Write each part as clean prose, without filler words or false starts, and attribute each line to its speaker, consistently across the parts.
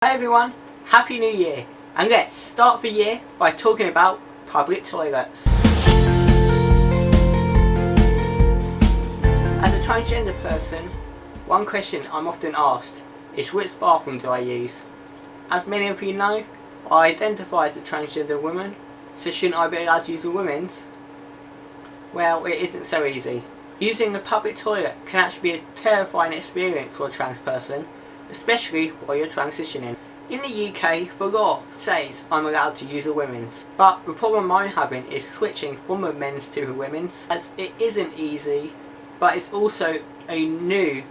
Speaker 1: Hi everyone, Happy New Year, and let's start the year by talking about public toilets. As a transgender person, one question I'm often asked is which bathroom do I use? As many of you know, I identify as a transgender woman, so shouldn't I be allowed to use the women's? Well, it isn't so easy. Using the public toilet can actually be a terrifying experience for a trans person, especially while you're transitioning. In the UK, the law says I'm allowed to use a women's, but the problem I'm having is switching from the men's to the women's, as it isn't easy, but it's also a new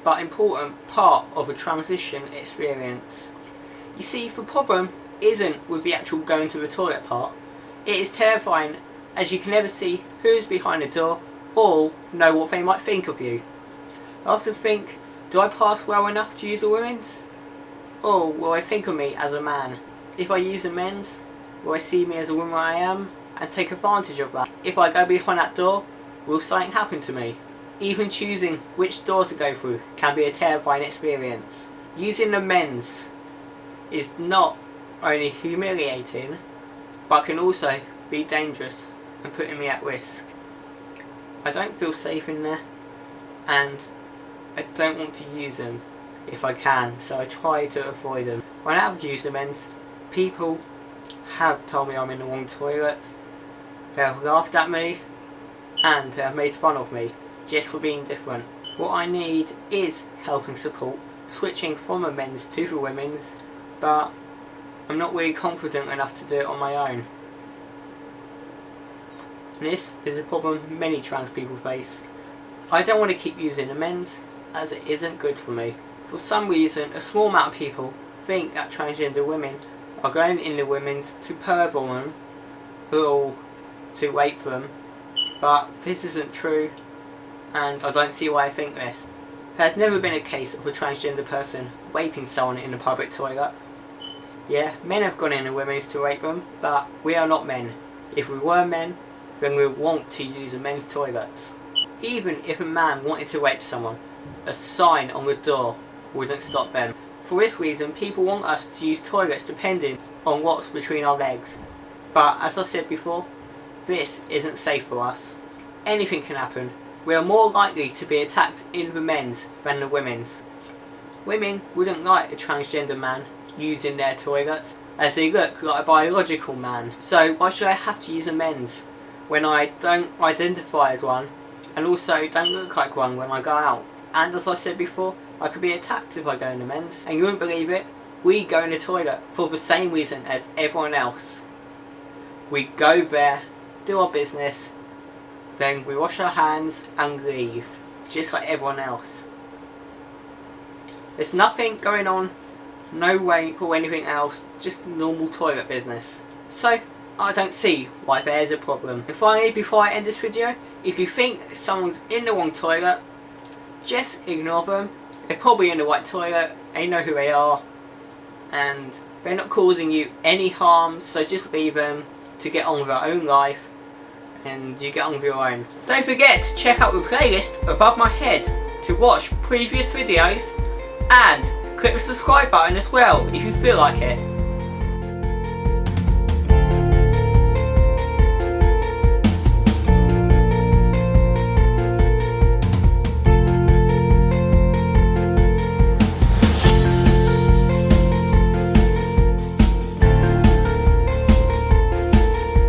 Speaker 1: but important part of a transition experience. You see, the problem isn't with the actual going to the toilet part. It is terrifying as you can never see who's behind the door or know what they might think of you. I often think, do I pass well enough to use the women's? Or will I think of me as a man? If I use the men's, will I see me as a woman I am and take advantage of that? If I go behind that door, will something happen to me? Even choosing which door to go through can be a terrifying experience. Using the men's is not only humiliating, but can also be dangerous and putting me at risk. I don't feel safe in there, and I don't want to use them if I can, so I try to avoid them. When I have used the men's, people have told me I'm in the wrong toilets, they have laughed at me, and they have made fun of me just for being different. What I need is help and support, switching from the men's to the women's, but I'm not really confident enough to do it on my own. This is a problem many trans people face. I don't want to keep using the men's as it isn't good for me. For some reason, a small amount of people think that transgender women are going in the women's to perv on them or to rape them, but this isn't true, and I don't see why I think this. There has never been a case of a transgender person raping someone in the public toilet. Yeah, men have gone in the women's to rape them, but we are not men. If we were men, then we would want to use the men's toilets. Even if a man wanted to rape someone, a sign on the door wouldn't stop them. For this reason, people want us to use toilets depending on what's between our legs. But as I said before, this isn't safe for us. Anything can happen. We are more likely to be attacked in the men's than the women's. Women wouldn't like a transgender man using their toilets, as they look like a biological man. So why should I have to use a men's when I don't identify as one, and also don't look like one when I go out? And as I said before, I could be attacked if I go in the men's. And you wouldn't believe it, we go in the toilet for the same reason as everyone else. We go there, do our business, then we wash our hands and leave, just like everyone else. There's nothing going on, no rape or anything else, just normal toilet business. So I don't see why there's a problem. And finally, before I end this video, if you think someone's in the wrong toilet, just ignore them. They're probably in the right toilet, they know who they are, and they're not causing you any harm, so just leave them to get on with their own life, and you get on with your own. Don't forget to check out the playlist above my head to watch previous videos, and click the subscribe button as well if you feel like it.